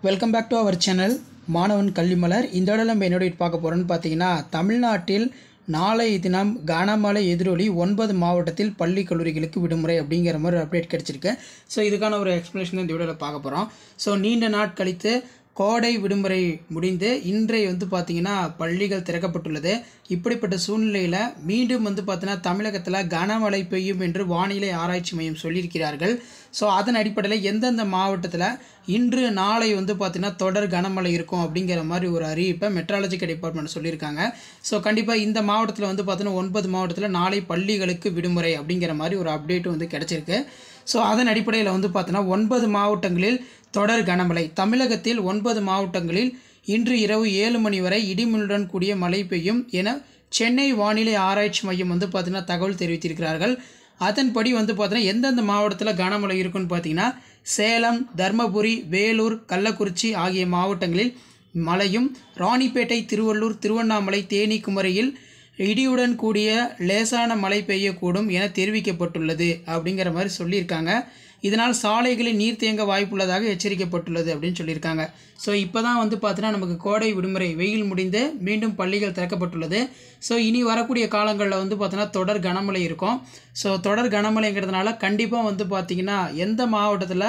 Welcome back to our channel Manavan Kalvimalar. இந்த இடம் நம்ம என்னோட பார்க்க போகிறோன்னு பார்த்தீங்கன்னா, தமிழ்நாட்டில் நாளை தினம் கனமழை எதிரொலி 9 மாவட்டத்தில் பள்ளி கல்லூரிகளுக்கு விடுமுறை அப்படிங்கிற மாதிரி ஒரு அப்டேட் கிடச்சிருக்கு. ஸோ இதுக்கான ஒரு எக்ஸ்ப்ளனேஷன் இந்த வீடியோவில் பார்க்க போகிறோம். ஸோ நீண்ட நாட் கழித்து கோடை விடுமுறை முடிந்து இன்றைய பார்த்தீங்கன்னா பள்ளிகள் திறக்கப்பட்டுள்ளது. இப்படிப்பட்ட சூழ்நிலையில் மீண்டும் பார்த்தீங்கன்னா தமிழகத்தில் கனமழை பெய்யும் என்று வானிலை ஆராய்ச்சி மையம் சொல்லியிருக்கிறார்கள். ஸோ அதன் அடிப்படையில் எந்தெந்த மாவட்டத்தில் இன்று நாளை பார்த்தீங்கன்னா தொடர் கனமழை இருக்கும் அப்படிங்கிற மாதிரி ஒரு அறிவிப்பை மெட்ராலஜிக்கல் டிபார்ட்மெண்ட் சொல்லியிருக்காங்க. ஸோ கண்டிப்பாக இந்த மாவட்டத்தில் பார்த்தீங்கன்னா 9 மாவட்டத்தில் நாளை பள்ளிகளுக்கு விடுமுறை அப்படிங்கிற மாதிரி ஒரு அப்டேட் கிடச்சிருக்கு. ஸோ அதன் அடிப்படையில் பார்த்தீங்கன்னா 9 மாவட்டங்களில் தொடர் கனமழை. தமிழகத்தில் 9 மாவட்டங்களில் இன்று இரவு 7 மணி வரை இடிமின்னுடன் கூடிய மழை பெய்யும் என சென்னை வானிலை ஆராய்ச்சி மையம் பார்த்தீங்கன்னா தகவல் தெரிவித்திருக்கிறார்கள். அதன்படி பார்த்தீங்கன்னா எந்தெந்த மாவட்டத்தில் கனமழை இருக்குன்னு பார்த்தீங்கன்னா சேலம், தர்மபுரி, வேலூர், கள்ளக்குறிச்சி ஆகிய மாவட்டங்களில் மழையும், ராணிப்பேட்டை, திருவள்ளூர், திருவண்ணாமலை, தேனி, குமரியில் இடியுடன் கூடிய லேசான மழை பெய்யக்கூடும் என தெரிவிக்கப்பட்டுள்ளது அப்படிங்கிற மாதிரி சொல்லியிருக்காங்க. இதனால் சாலைகளில் நீர் தேங்க வாய்ப்புள்ளதாக எச்சரிக்கப்பட்டுள்ளது அப்படின்னு சொல்லியிருக்காங்க. ஸோ இப்போ தான் பார்த்தீங்கன்னா நமக்கு கோடை விடுமுறை வெயில் முடிந்து மீண்டும் பள்ளிகள் திறக்கப்பட்டுள்ளது. ஸோ இனி வரக்கூடிய காலங்களில் பார்த்தீங்கன்னா தொடர் கனமழை இருக்கும். ஸோ தொடர் கனமழைங்கிறதுனால கண்டிப்பாக பார்த்தீங்கன்னா எந்த மாவட்டத்தில்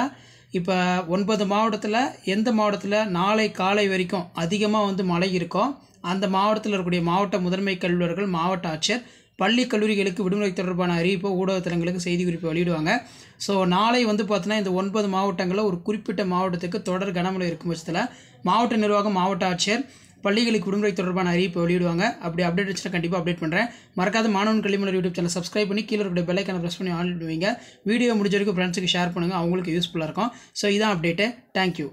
இப்போ 9 மாவட்டத்தில் எந்த மாவட்டத்தில் நாளை காலை வரைக்கும் அதிகமாக மழை இருக்கும் அந்த மாவட்டத்தில் இருக்கக்கூடிய மாவட்ட முதன்மை கல்வியாளர்கள், மாவட்ட ஆட்சியர் பள்ளி கல்லூரிகளுக்கு விடுமுறை தொடர்பான அறிவிப்பை ஊடகத்தலங்களுக்கு செய்தி குறிப்பை வெளியிடுவாங்க. ஸோ நாளை பார்த்தீங்கன்னா இந்த 9 மாவட்டங்களில் ஒரு குறிப்பிட்ட மாவட்டத்துக்கு தொடர் கனமழை இருக்கும் பட்சத்தில் மாவட்ட நிர்வாகம், மாவட்ட ஆட்சியர் பள்ளிகளுக்கு விடுமுறை தொடர்பான அறிவிப்பை வெளியிடுவாங்க. அப்படி அப்டேட் வச்சுன்னா கண்டிப்பாக அப்டேட் பண்ணுறேன். மறக்காத மாணவன் கல்விமலர் யூடியூப் சேனல் சப்ஸ்கிரைப் பண்ணி கீழே இருக்கிற பெல் ஐக்கானை ப்ரெஸ் பண்ணி ஆன் பண்ணுவீங்க. வீடியோ முடிஞ்ச வரைக்கும் ஃப்ரெண்ட்ஸுக்கு ஷேர் பண்ணுங்கள், அவங்களுக்கு யூஸ்ஃபுல்லாக இருக்கும். ஸோ இதான் அப்டேட்டு. தேங்க்யூ.